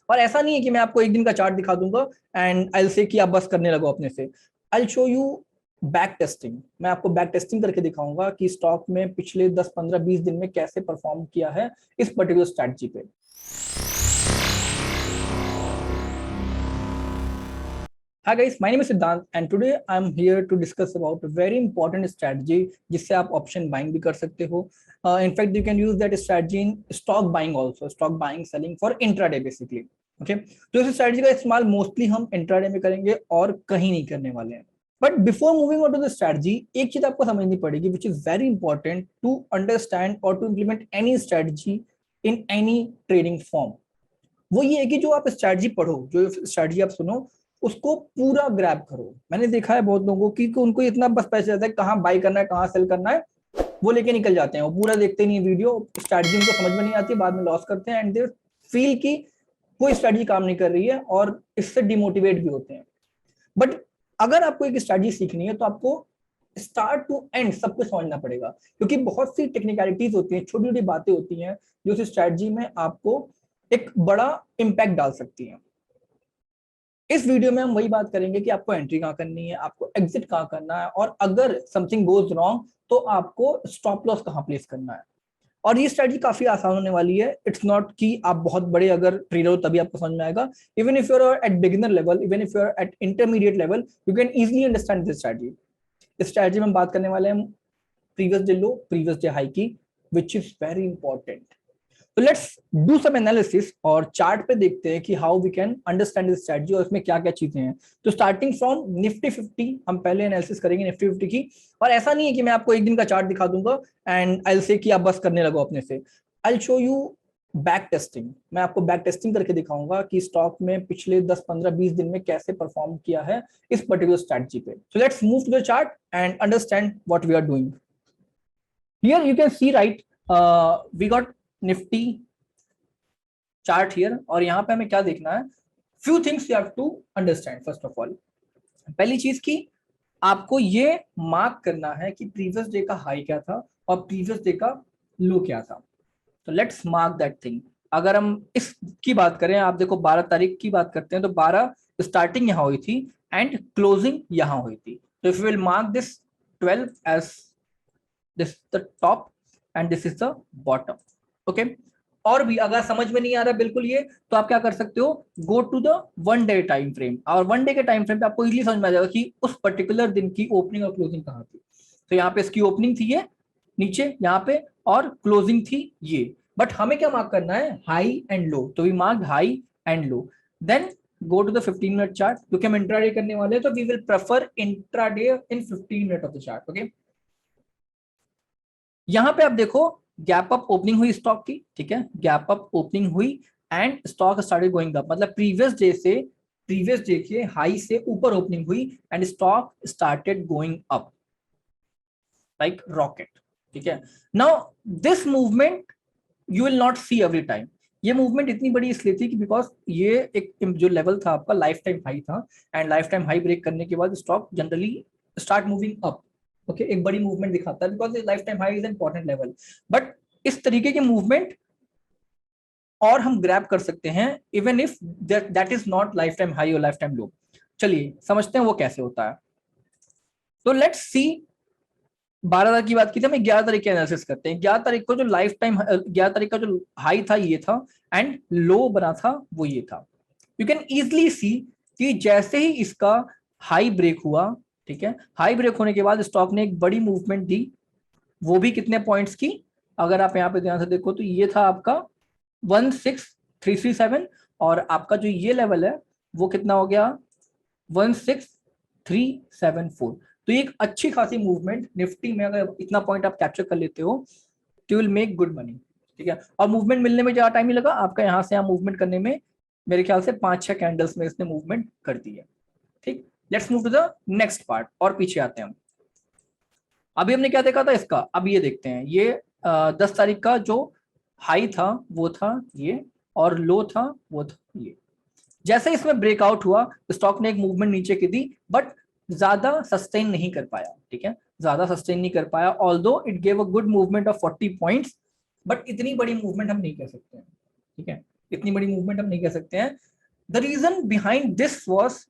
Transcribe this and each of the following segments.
और ऐसा नहीं है कि मैं आपको एक दिन का चार्ट दिखा दूंगा एंड आई विल से कि आप बस करने लगो अपने से। I will show you back testing. मैं आपको बैक टेस्टिंग करके दिखाऊंगा कि स्टॉक में पिछले 10 15 20 दिन में कैसे परफॉर्म किया है इस पर्टिकुलर स्ट्रैटेजी पे। Hi guys, my name is Siddhant and today I'm here to discuss about a very important strategy जिससे आप ऑप्शन बाइंग भी कर सकते हो। In fact, you can use that strategy in stock buying also, stock buying selling for intraday basically. Okay, तो इस strategy का इस्तेमाल मोस्टली हम इंट्राडे में करेंगे और कहीं नहीं करने वाले हैं। But before moving on to the strategy, एक चीज आपको समझनी पड़ेगी which is very important to understand और to implement any strategy in any trading form. वो ये है कि जो आप स्ट्रैटेजी पढ़ो, जो स्ट्रैटेजी आप सुनो, उसको पूरा ग्रैब करो। मैंने देखा है बहुत लोगों की कि उनको इतना बस पैसे रहता है कहाँ बाई करना है कहाँ सेल करना है, वो लेके निकल जाते हैं, वो पूरा देखते नहीं वीडियो, स्ट्रैटेजी उनको समझ में नहीं आती, बाद में लॉस करते हैं एंड दे फील कि कोई स्ट्रैटेजी काम नहीं कर रही है और इससे डिमोटिवेट भी होते हैं। बट अगर आपको एक स्ट्रैटेजी सीखनी है तो आपको स्टार्ट टू एंड सब कुछ समझना पड़ेगा, क्योंकि बहुत सी टेक्निकलिटीज होती हैं, छोटी छोटी बातें होती हैं जो उस स्ट्रैटेजी में आपको एक बड़ा इंपैक्ट डाल सकती हैं। इस वीडियो में हम वही बात करेंगे कि आपको एंट्री कहाँ करनी है, आपको एग्जिट कहाँ करना है, और अगर समथिंग गोज रॉन्ग तो आपको स्टॉप लॉस कहाँ प्लेस करना है। और ये स्ट्रैटेजी काफी आसान होने वाली है। इट्स नॉट कि आप बहुत बड़े अगर ट्रेडर हो तभी आपको समझ में आएगा। Even if you are at beginner level, even if you are at intermediate level, you can easily understand this strategy. इस स्ट्रैटेजी में हम बात करने वाले हैं previous day low, previous day high की, विच इज वेरी इंपॉर्टेंट। तो let's do some analysis और चार्ट पे देखते हैं कि how we can understand this strategy और इसमें क्या क्या चीजें हैं। तो स्टार्टिंग फ्रॉम निफ्टी 50 हम पहले एनालिसिस करेंगे निफ्टी 50 की। और ऐसा नहीं है कि मैं आपको एक दिन का चार्ट दिखा दूंगा एंड आई विल से कि आप बस करने लगो अपने से। I will show you back testing. मैं आपको बैक टेस्टिंग करके दिखाऊंगा कि स्टॉक में पिछले 10 15 20 दिन में कैसे परफॉर्म किया है इस पर्टिकुलर स्ट्रैटेजी पे। So let's move to the chart and understand what we are doing. Here you can see right, we got Nifty chart here, और यहाँ पे हमें क्या देखना है, few things you have to understand. First of all, पहली चीज की आपको ये मार्क करना है कि प्रीवियस डे का हाई क्या था और प्रीवियस डे का लो क्या था। तो लेट्स मार्क दैट थिंग। अगर हम इसकी बात करें, आप देखो 12 तारीख की बात करते हैं तो 12 स्टार्टिंग यहाँ हुई थी एंड क्लोजिंग यहाँ हुई थी। तो if you will mark this 12 as this the top and this is the bottom. Okay, और भी अगर समझ में नहीं आ रहा बिल्कुल ये, तो आप क्या कर सकते हो, go to the 1 day time frame, और 1 डे के टाइम फ्रेम पे आपको इजीली समझ में आ जाएगा कि उस पर्टिकुलर दिन की ओपनिंग और क्लोजिंग कहाँ थी। तो यहाँ पे इसकी ओपनिंग थी ये नीचे यहाँ पे, और क्लोजिंग थी ये। बट हमें क्या मार्क करना है, हाई एंड लो। तो we mark high and low. Then go to the 15 minute chart, क्योंकि हम इंट्राडे करने वाले हैं तो we will prefer intraday in 15 minute of the chart. Okay, यहां पे आप देखो गैप अप ओपनिंग हुई स्टॉक की, ठीक है, गैप अप ओपनिंग हुई and stock started going up, मतलब प्रीवियस डे के हाई से ऊपर ओपनिंग हुई and stock started going up like rocket. ठीक है, now this movement you will not see every time. ये मूवमेंट इतनी बड़ी इसलिए थी कि बिकॉज ये एक जो लेवल था आपका लाइफ टाइम हाई था, and lifetime high break करने के बाद stock generally start moving up. Okay, एक बड़ी मूवमेंट दिखाता है because lifetime high is an important level. But इस तरीके के मूवमेंट और हम ग्रैब कर सकते हैं even if that is not life time high और लाइफ टाइम लो। चलिए समझते हैं वो कैसे होता है। तो लेट्स सी, 12 तारीख की बात की थी, हमें 11 तारीख की एनालिसिस करते हैं। 11 तारीख को जो लाइफ टाइम 11 तारीख का जो हाई था ये था एंड लो बना था वो ये था। यू कैन इजिली सी कि जैसे ही इसका हाई ब्रेक हुआ, ठीक है, हाई ब्रेक होने के बाद स्टॉक ने एक बड़ी मूवमेंट दी, वो भी कितने पॉइंट्स की, अगर आप यहाँ पे ध्यान से देखो तो ये था आपका 16337, और आपका जो ये लेवल है वो कितना हो गया 16374। तो एक अच्छी खासी मूवमेंट निफ्टी में, अगर इतना पॉइंट आप कैप्चर कर लेते हो तो विल मेक गुड मनी। ठीक है, और मूवमेंट मिलने में ज्यादा टाइम नहीं लगा आपका, यहाँ से यहाँ मूवमेंट करने में मेरे ख्याल से 5-6 कैंडल्स में इसने मूवमेंट कर दी है। ठीक, let's move to the next part और पीछे आते हैं हम। अभी हमने क्या देखा था इसका, अब ये देखते हैं। ये 10 तारीख का जो हाई था वो था ये, और लो था वो था ये। जैसे इसमें ब्रेकआउट हुआ, स्टॉक ने एक मूवमेंट नीचे की दी, बट ज्यादा सस्टेन नहीं कर पाया। ठीक है, ज्यादा सस्टेन नहीं कर पाया, although it gave a good movement of 40 points, but इतनी बड़ी मूवमेंट हम नहीं कह सकते हैं। ठीक है, इतनी बड़ी मूवमेंट हम नहीं कह सकते हैं। The reason behind this was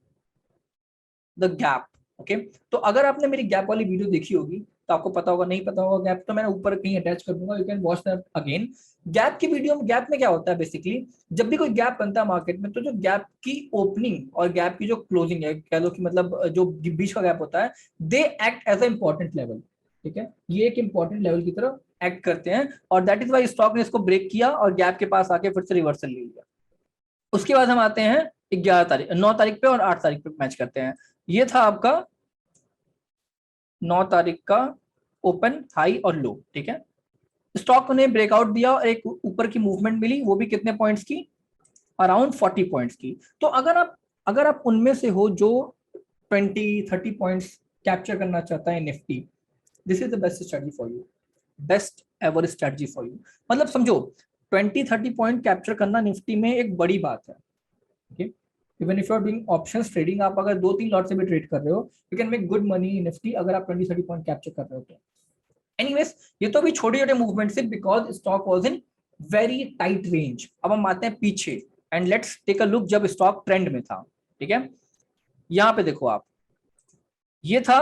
the gap. Okay, तो अगर आपने मेरी गैप वाली वीडियो देखी होगी तो आपको पता होगा, नहीं पता होगा गैप तो मैं ऊपर कहीं अटैच कर दूंगा, you can watch that again. Gap की वीडियो में, गैप में क्या होता है बेसिकली, जब भी कोई गैप बनता है मार्केट में तो जो गैप की ओपनिंग और गैप की जो क्लोजिंग है, कह लो कि मतलब जो बीच का गैप होता है, they act as a important level. ठीक है, ये एक इंपॉर्टेंट लेवल की तरह एक्ट करते हैं और दैट इज वाई स्टॉक ने इसको ब्रेक किया और गैप के पास आके फिर से रिवर्सल ले लिया। उसके बाद हम आते हैं 11 तारीख, 9 तारीख पे और 8 तारीख पे मैच करते हैं। ये था आपका 9 तारीख का ओपन, हाई और लो। ठीक है, स्टॉक ने ब्रेकआउट दिया और एक ऊपर की मूवमेंट मिली, वो भी कितने पॉइंट्स की, अराउंड 40 पॉइंट्स की। तो अगर आप उनमें से हो जो 20-30 पॉइंट्स कैप्चर करना चाहता है Nifty, this is the best strategy for you, best ever strategy for you. मतलब समझो 20-30 पॉइंट कैप्चर करना निफ्टी में एक बड़ी बात है। Even if you are doing options trading, आप अगर 2-3 लॉट से भी ट्रेड कर रहे हो, you can make good money in Nifty अगर आप 20-30 पॉइंट कैप्चर कर रहे हो तो। एनीवेज, ये तो भी छोटे छोटे मूवमेंट से, because stock was in very tight range. अब हम आते हैं पीछे and let's take a look जब स्टॉक ट्रेंड में था। ठीक है, यहां पे देखो आप, ये था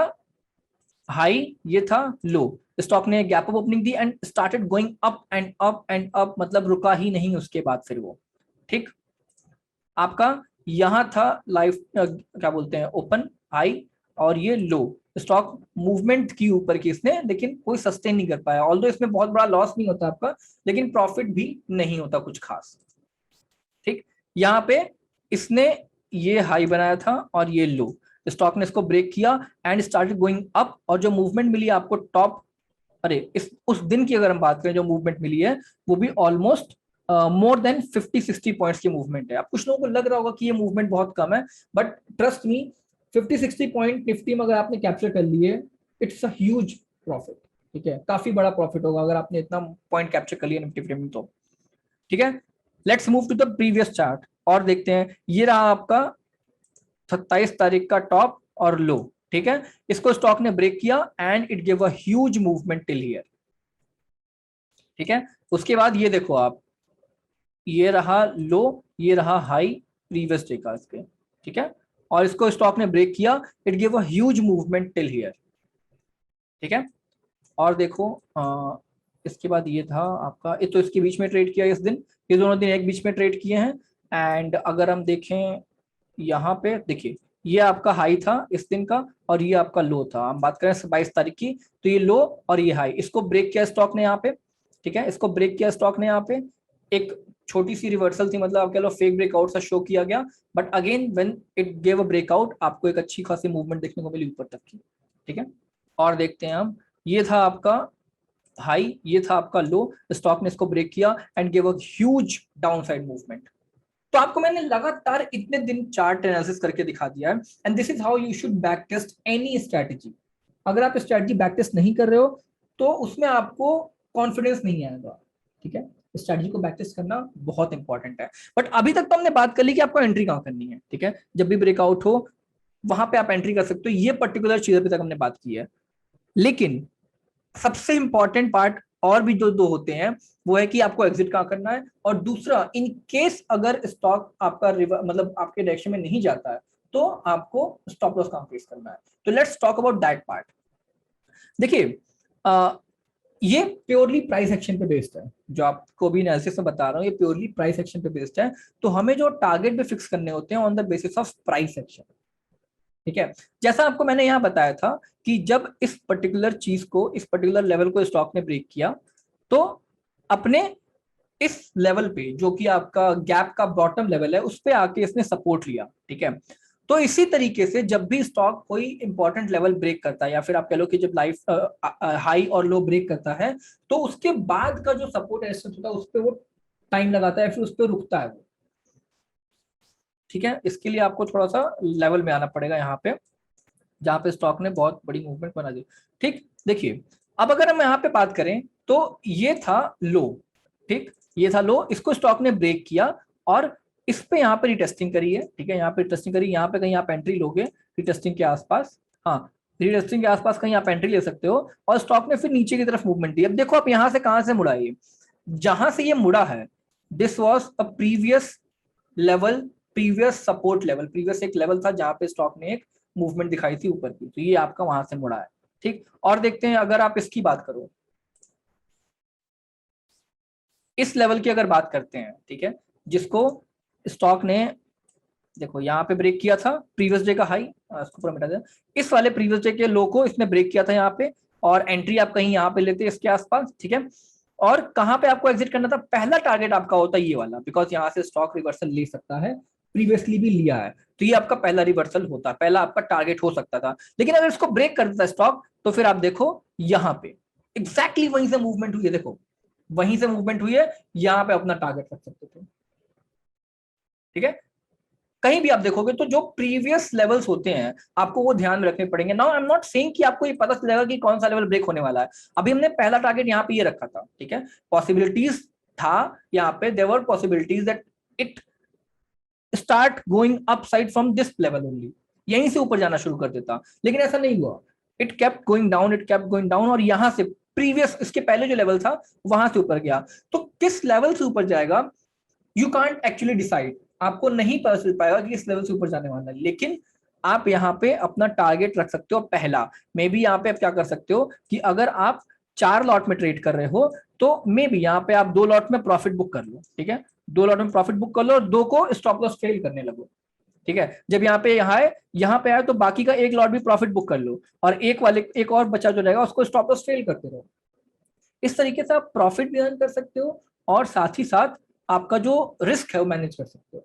हाई, ये था लो, स्टॉक ने gap up opening the and started going up and up and up, मतलब रुका ही नहीं उसके बाद फिर वो। ठीक, आपका यहां था लाइफ क्या बोलते हैं, ओपन, हाई और ये लो। स्टॉक मूवमेंट की ऊपर की इसने, लेकिन कोई सस्टेन नहीं कर पाया। ऑल्दो इसमें बहुत बड़ा लॉस नहीं होता आपका, लेकिन प्रॉफिट भी नहीं होता कुछ खास। ठीक, यहाँ पे इसने ये हाई बनाया था और ये लो, स्टॉक ने इसको ब्रेक किया एंड स्टार्टेड गोइंग अप, और जो मूवमेंट मिली आपको टॉप, अरे इस उस दिन की अगर हम बात करें जो मूवमेंट मिली है, वो भी ऑलमोस्ट मोर देन 50-60 पॉइंट्स की मूवमेंट है। अब कुछ लोगों को लग रहा होगा कि ये मूवमेंट बहुत कम है, but trust me, 50-60 point Nifty में अगर आपने कैप्चर कर लिए, इट्स अ ह्यूज प्रॉफिट। ठीक है, काफी बड़ा प्रॉफिट होगा अगर आपने इतना पॉइंट कैप्चर कर लिया निफ्टी में तो। ठीक है, let's move to the previous chart और देखते हैं। ये रहा आपका 27 तारीख का टॉप और लो। ठीक है, इसको स्टॉक ने ब्रेक किया and it give a huge movement till here. ठीक है, उसके बाद ये देखो आप, ये रहा लो, ये रहा हाई प्रीवियस डे का इसके। ठीक है, और इसको स्टॉक ने ब्रेक किया, it give a huge movement till here. ठीक है, और देखो इसके बाद ये था आपका, ये तो इसके बीच में ट्रेड किया इस दिन, ये दोनों दिन एक बीच में ट्रेड किए हैं। एंड अगर हम देखें यहाँ पे, देखिए ये आपका हाई था इस दिन का और ये आपका लो था। हम बात करें 22 तारीख की, तो ये लो और ये हाई, इसको ब्रेक किया स्टॉक ने यहाँ पे। ठीक है, इसको ब्रेक किया स्टॉक ने यहाँ पे, एक छोटी सी रिवर्सल थी, मतलब आप कह लो फेक ब्रेकआउट सा शो किया गया, but again when it gave a breakout, आपको एक अच्छी खासी मूवमेंट देखने को मिली ऊपर तक की। ठीक है, और देखते हैं हम, ये था आपका हाई, ये था आपका लो, स्टॉक ने इसको ब्रेक किया and give a huge downside movement. तो आपको मैंने लगातार इतने दिन चार्ट एनालिसिस करके दिखा दिया है, and this is how you should back test any strategy. अगर आप स्ट्रैटेजी बैक टेस्ट नहीं कर रहे हो तो उसमें आपको कॉन्फिडेंस नहीं आएगा। ठीक है, स्ट्रैटेजी को बैक टेस्ट करना बहुत इंपॉर्टेंट है। बट अभी तक तो हमने बात कर ली कि आपको एंट्री कहाँ करनी है। ठीक है, जब भी ब्रेकआउट हो वहां पे आप एंट्री कर सकते हो, ये पर्टिकुलर चीज अभी तक हमने बात की है। लेकिन सबसे इंपॉर्टेंट पार्ट और भी जो दो होते हैं, वो है कि आपको एग्जिट कहां करना है, और दूसरा इन केस अगर स्टॉक आपका मतलब आपके डायरेक्शन में नहीं जाता है तो आपको स्टॉप लॉस कहां फेस करना है। तो let's talk about that part. देखिए ये प्योरली प्राइस एक्शन पे बेस्ड है, जो आपको भी एनालिसिस में बता रहा हूँ, ये प्योरली प्राइस एक्शन पे बेस्ड है। तो हमें जो टारगेट भी फिक्स करने होते हैं on the basis of price action. ठीक है, जैसा आपको मैंने यहाँ बताया था कि जब इस पर्टिकुलर चीज को, इस पर्टिकुलर लेवल को स्टॉक ने ब्रेक किया, तो अपने इस लेवल पे जो कि आपका गैप का बॉटम लेवल है, उस पे आके इसने सपोर्ट लिया। ठीक है, तो इसी तरीके से जब भी स्टॉक कोई इंपॉर्टेंट लेवल ब्रेक करता है, या फिर आप कह लो कि जब लाइफ हाई और लो ब्रेक करता है, तो उसके बाद का जो सपोर्ट रेजिस्टेंस होता है उस पर वो टाइम लगाता है, फिर उस पर रुकता है वो। ठीक है, इसके लिए आपको थोड़ा सा लेवल में आना पड़ेगा यहाँ पे, जहां पे स्टॉक ने बहुत बड़ी मूवमेंट बना दी। ठीक, देखिए अब अगर हम यहाँ पे बात करें तो ये था लो। ठीक, ये था लो, इसको स्टॉक ने ब्रेक किया और इस पे यहाँ पे रिटेस्टिंग करी है। ठीक है, यहाँ पे रिटेस्टिंग करी, यहाँ पे कहीं आप एंट्री लोगे रिटेस्टिंग के आसपास, हाँ रिटेस्टिंग के आसपास कहीं आप एंट्री ले सकते हो, और स्टॉक ने फिर नीचे की तरफ मूवमेंट दी। अब देखो आप यहाँ से कहाँ से मुड़ा, ये जहां से ये मुड़ा है this was a previous level, previous support level, previous एक लेवल था जहां पे स्टॉक ने एक मूवमेंट दिखाई थी ऊपर की, तो ये आपका वहां से मुड़ा है। ठीक, और देखते हैं अगर आप इसकी बात करो, इस लेवल की अगर बात करते हैं, ठीक है, जिसको स्टॉक ने देखो यहाँ पे ब्रेक किया था, प्रीवियस डे का हाई, इसको पूरा मिटा दें, इस वाले प्रीवियस डे के लो को इसने ब्रेक किया था यहाँ पे, और एंट्री आप कहीं यहाँ पे लेते हैं इसके आसपास, ठीक है। और कहाँ पे आपको एग्जिट करना था, पहला टारगेट आपका होता है ये वाला, बिकॉज यहाँ से स्टॉक रिवर्सल ले सकता है, प्रीवियसली भी लिया है, तो ये आपका पहला रिवर्सल होता है, पहला आपका टारगेट हो सकता था। लेकिन अगर इसको ब्रेक कर देता है स्टॉक, तो फिर आप देखो यहाँ पे एग्जैक्टली वहीं से मूवमेंट हुई है, देखो वहीं से मूवमेंट हुई है, यहाँ पे अपना टारगेट रख सकते थे, ठीक है। कहीं भी आप देखोगे तो जो प्रीवियस लेवल्स होते हैं आपको वो ध्यान में रखने पड़ेंगे। Now I am not saying कि आपको ये पता चलेगा कि कौन सा लेवल ब्रेक होने वाला है, अभी हमने पहला टारगेट यहाँ पे ये रखा था, ठीक है, पॉसिबिलिटीज था यहाँ पे, there were possibilities that it start going upside from this level only, यहीं से ऊपर जाना शुरू कर देता, लेकिन ऐसा नहीं हुआ, it kept going down, it kept going down, और यहां से प्रीवियस इसके पहले जो लेवल था वहां से ऊपर गया। तो किस लेवल से ऊपर जाएगा यू कांट एक्चुअली डिसाइड, आपको नहीं पता चल पाएगा कि इस लेवल से ऊपर जाने वाला है, लेकिन आप यहाँ पे अपना टारगेट रख सकते हो पहला। मे बी यहाँ पे आप क्या कर सकते हो कि अगर आप 4 लॉट में ट्रेड कर रहे हो तो मे बी यहाँ पे आप 2 लॉट में प्रॉफिट बुक कर लो, ठीक है, 2 लॉट में प्रॉफिट बुक कर लो और 2 को स्टॉप लॉस फेल करने लगो, ठीक है। जब यहाँ पे आए तो बाकी का 1 लॉट भी प्रॉफिट बुक कर लो, और एक और बचा जो रहेगा उसको स्टॉप लॉस फेल करते रहो। इस तरीके से आप प्रॉफिट भी अर्न कर सकते हो और साथ ही साथ आपका जो रिस्क है वो मैनेज कर सकते हो,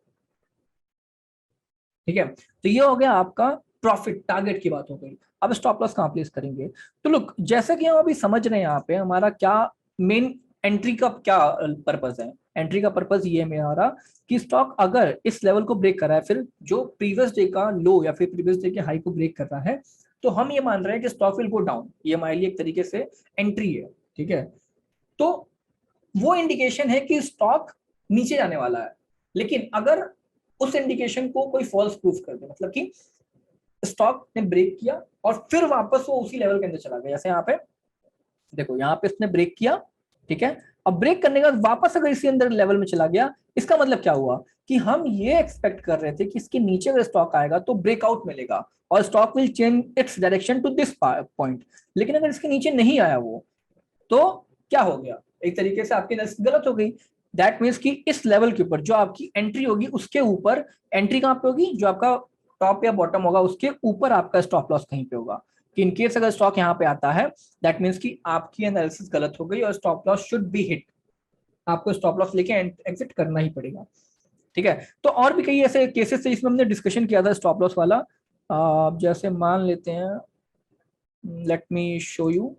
ठीक है। तो ये हो गया आपका प्रॉफिट, टारगेट की बात हो गई। अब स्टॉप लॉस कहां प्लेस करेंगे, तो लुक जैसा कि हम अभी समझ रहे हैं यहाँ पे हमारा क्या मेन एंट्री का क्या पर्पस है। एंट्री का पर्पस ये है मेरा कि स्टॉक अगर इस लेवल को ब्रेक कर रहा है, फिर जो प्रीवियस डे का लो या फिर प्रीवियस डे के हाई को ब्रेक कर रहा है, तो हम ये मान रहे हैं कि स्टॉक विल गो डाउन, ये हमारे लिए एक तरीके से एंट्री है, ठीक है। तो वो इंडिकेशन है कि स्टॉक नीचे जाने वाला है, लेकिन अगर उस इंडिकेशन को कोई फॉल्स प्रूफ कर दे, मतलब कि स्टॉक ने ब्रेक किया और फिर वापस वो उसी लेवल के अंदर चला गया, जैसे यहाँ पे देखो, यहाँ पे इसने ब्रेक किया, ठीक है, अब ब्रेक करने के बाद वापस अगर इसी अंदर लेवल में चला गया, इसका मतलब क्या हुआ कि हम ये एक्सपेक्ट कर रहे थे कि इसके नीचे अगर स्टॉक आएगा तो ब्रेकआउट मिलेगा और stock will change its direction to this point, लेकिन अगर इसके नीचे नहीं आया वो, तो क्या हो गया, एक तरीके से आपकी एनालिसिस गलत हो गई। दैट मीन्स कि इस लेवल के ऊपर जो आपकी एंट्री होगी उसके ऊपर, एंट्री कहां पे होगी, जो आपका टॉप या बॉटम होगा उसके ऊपर आपका स्टॉप लॉस कहीं पे होगा, कि इनकेस अगर स्टॉक यहाँ पे आता है दैट मीन्स कि आपकी एनालिसिस गलत हो गई और stop loss should be hit, आपको स्टॉप लॉस लेके एग्जिट करना ही पड़ेगा, ठीक है। तो और भी कई ऐसे केसेस थे इसमें हमने डिस्कशन किया था स्टॉप लॉस वाला, जैसे मान लेते हैं, लेट मी शो यू।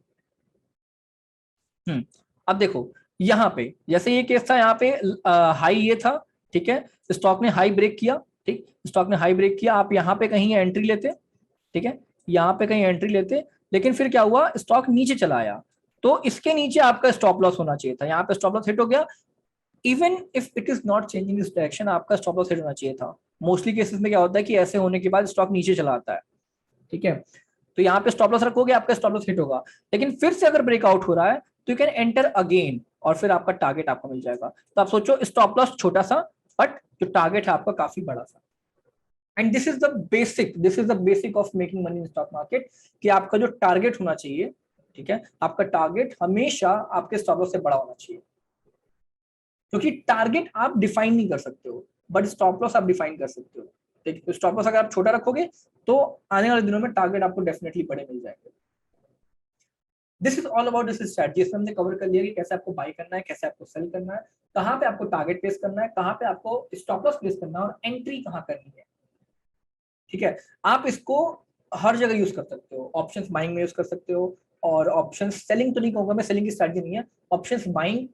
अब देखो यहाँ पे जैसे ये केस था, यहाँ पे हाई ये था, ठीक है, स्टॉक ने हाई ब्रेक किया, ठीक, स्टॉक ने हाई ब्रेक किया, आप यहाँ पे कहीं एंट्री लेते, ठीक है, यहाँ पे कहीं एंट्री लेते, लेकिन फिर क्या हुआ, स्टॉक नीचे चला आया, तो इसके नीचे आपका स्टॉप लॉस होना चाहिए था, यहाँ पे स्टॉप लॉस हिट हो गया, even if it is not changing this direction आपका स्टॉप लॉस हिट होना चाहिए था। मोस्टली केसेस में क्या होता है कि ऐसे होने के बाद स्टॉक नीचे चला आता है, ठीक है, तो यहाँ पे स्टॉप लॉस रखोगे आपका स्टॉप लॉस हिट होगा, लेकिन फिर से अगर ब्रेकआउट हो रहा है तो यू कैन एंटर अगेन और फिर आपका टारगेट आपको मिल जाएगा। तो आप सोचो स्टॉप लॉस छोटा सा बट जो टारगेट है आपका काफी बड़ा सा, and this is the basic of making money in stock market, कि आपका जो टारगेट होना चाहिए, ठीक है, आपका टारगेट हमेशा आपके स्टॉप लॉस से बड़ा होना चाहिए, क्योंकि टारगेट आप डिफाइन नहीं कर सकते हो बट स्टॉप लॉस आप डिफाइन कर सकते हो, ठीक है। तो स्टॉप लॉस अगर आप छोटा रखोगे तो आने वाले दिनों में टारगेट आपको डेफिनेटली बड़े मिल जाएंगे। This is all about this strategy, इसमें हमने कवर कर लिया कि कैसे आपको बाय करना है, कैसे आपको सेल करना है, कहाँ पे आपको टारगेट प्लेस करना है, कहाँ पे आपको स्टॉप लॉस प्लेस करना है और एंट्री कहाँ करनी है, ठीक है। आप इसको हर जगह यूज कर सकते हो, ऑप्शंस बाइंग में यूज कर सकते हो, और ऑप्शंस सेलिंग तो नहीं कहूंगा मैं, सेलिंग की स्ट्रेटजी नहीं है, ऑप्शंस बाइंग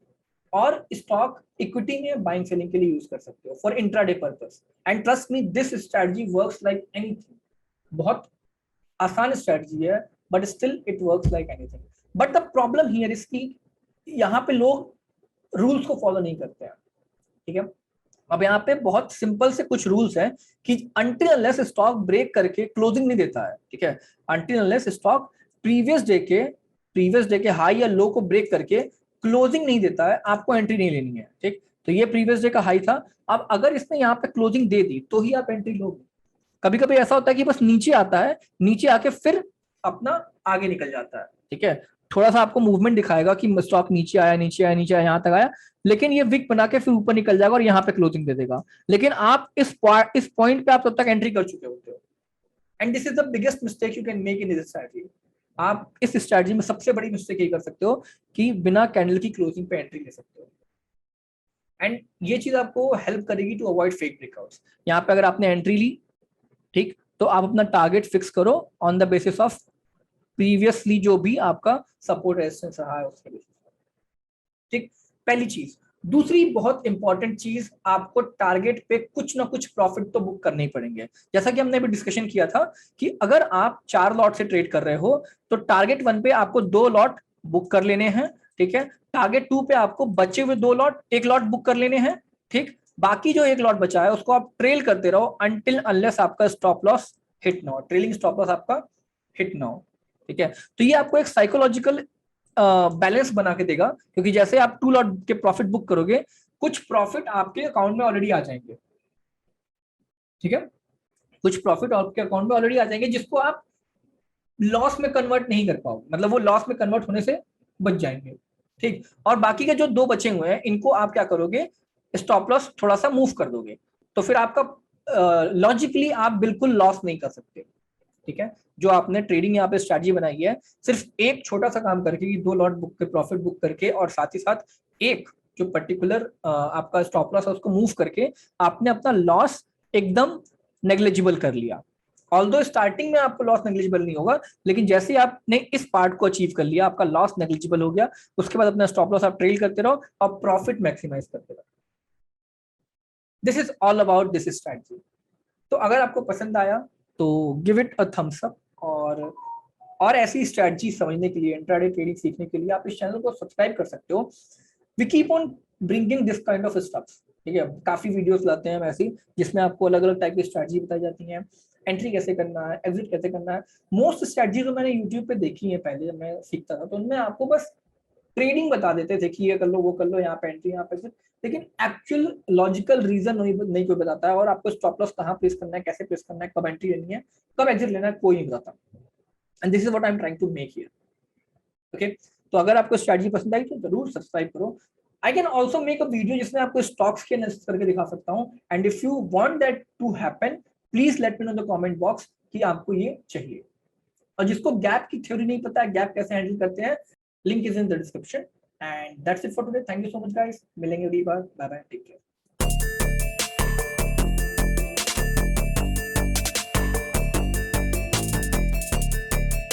और स्टॉक इक्विटी में बाइंग सेलिंग के लिए यूज कर सकते हो for intraday purpose, and trust me this strategy works like anything, बहुत आसान स्ट्रेटजी है but still it works like anything. But the problem here is कि यहाँ पे लोग रूल्स को फॉलो नहीं करते हैं, ठीक है। अब यहाँ पे बहुत सिंपल से कुछ रूल्स हैं कि अनटिल अनलेस स्टॉक ब्रेक करके क्लोजिंग नहीं देता है, ठीक है, until unless stock previous day के हाई या लो को ब्रेक करके क्लोजिंग नहीं देता है, आपको एंट्री नहीं लेनी है, ठीक। तो ये प्रीवियस डे का हाई था। अब अगर इसने यहाँ पे क्लोजिंग दे दी तो ही आप एंट्री लोगे। कभी कभी ऐसा होता है कि बस नीचे आता है, नीचे आके फिर अपना आगे निकल जाता है, ठीक है, थोड़ा सा आपको मूवमेंट दिखाएगा कि स्टॉक नीचे आया, नीचे आया, नीचे आया, यहाँ तक आया, लेकिन ये विक बना के फिर ऊपर निकल जाएगा और यहाँ पे क्लोजिंग दे देगा। लेकिन आप इस पॉइंट पे आप तब तक एंट्री कर चुके होते हो। And this is the biggest mistake you can make in this strategy. आप इस स्ट्रैटेजी में सबसे बड़ी मिस्टेक ये कर सकते हो कि बिना कैंडल की क्लोजिंग पे एंट्री ले सकते हो। एंड ये चीज आपको हेल्प करेगी टू अवॉइड फेक ब्रेकआउट्स। यहाँ पे अगर आपने एंट्री ली, ठीक, तो आप अपना टारगेट फिक्स करो on the basis of previously जो भी आपका सपोर्ट रेजिस्टेंस रहा है उसके बेसिस पर, ठीक, पहली चीज। दूसरी बहुत इंपॉर्टेंट चीज, आपको टारगेट पे कुछ ना कुछ प्रॉफिट तो बुक करने ही पड़ेंगे। जैसा कि हमने अभी डिस्कशन किया था कि अगर आप 4 लॉट से ट्रेड कर रहे हो तो टारगेट 1 पे आपको 2 लॉट बुक कर लेने हैं, ठीक है। टारगेट 2 पे आपको बचे हुए 2 लॉट, 1 लॉट बुक कर लेने हैं, ठीक। बाकी जो 1 लॉट बचा है उसको आप ट्रेल करते रहो अनटिल अनलेस आपका स्टॉप लॉस हिट ना हो, ट्रेलिंग स्टॉप लॉस आपका हिट ना हो, ठीक है। तो ये आपको एक साइकोलॉजिकल बैलेंस बना के देगा, क्योंकि जैसे आप 2 लॉट के प्रॉफिट बुक करोगे, कुछ प्रॉफिट आपके अकाउंट में ऑलरेडी आ जाएंगे, ठीक है, कुछ प्रॉफिट आपके अकाउंट में ऑलरेडी आ जाएंगे जिसको आप लॉस में कन्वर्ट नहीं कर पाओगे, मतलब वो लॉस में कन्वर्ट होने से बच जाएंगे, ठीक। और बाकी के जो 2 बचे हुए हैं इनको आप क्या करोगे, स्टॉप लॉस थोड़ा सा मूव कर दोगे, तो फिर आपका लॉजिकली आप बिल्कुल लॉस नहीं कर सकते, ठीक है। जो आपने ट्रेडिंग यहाँ पे स्ट्रैटेजी बनाई है, सिर्फ एक छोटा सा काम करके कि 2 लॉट बुक के प्रॉफिट बुक करके और साथ ही साथ एक जो पर्टिकुलर आपका स्टॉप लॉस है उसको मूव करके आपने अपना लॉस एकदम नेग्लिजिबल कर लिया। ऑल्दो स्टार्टिंग में आपको लॉस नेग्लिजिबल नहीं होगा, लेकिन जैसे ही आपने इस पार्ट को अचीव कर लिया, आपका लॉस नेग्लिजिबल हो गया, उसके बाद अपना स्टॉप लॉस आप ट्रेल करते रहो और प्रॉफिट मैक्सिमाइज करते रहो। This is all about this strategy. तो अगर आपको पसंद आया तो give it a thumbs up, और ऐसी स्ट्रैटेजी समझने के लिए, इंट्राडे ट्रेडिंग सीखने के लिए आप इस चैनल को सब्सक्राइब कर सकते हो। We keep on bringing this kind of stuffs, ठीक है। काफी वीडियोस लाते हैं हम ऐसी जिसमें आपको अलग अलग टाइप की स्ट्रैटेजी बताई जाती है, एंट्री कैसे करना है, एग्जिट कैसे करना है। मोस्ट स्ट्रैटेजी जो मैंने यूट्यूब पे देखी है पहले जब मैं सीखता था, तो उनमें आपको बस ट्रेडिंग बता देते थे कि ये कर लो, वो कर लो, यहाँ पे एंट्री, यहाँ पे एग्जिट, लेकिन एक्चुअल लॉजिकल रीजन नहीं कोई बताता है, और आपको स्टॉप लॉस कहाँ प्लेस करना है, कैसे प्लेस करना है, कब एंट्री लेनी है, कब एग्जिट लेना है, कोई नहीं बताता। And this is what I am trying to make here, okay. तो अगर आपको स्ट्रैटेजी पसंद आई तो जरूर सब्सक्राइब करो। I can also make a video जिसमें आपको स्टॉक्स के एनालिसिस करके दिखा सकता हूँ, and if you want that to happen please let me know the comment box कि आपको ये चाहिए। और जिसको गैप की थ्योरी नहीं पता है, गैप कैसे हैंडल करते हैं, link is in the description. And that's it for today. Thank you so much guys, मिलेंगे अगली बार, बाय बाय, टेक केयर।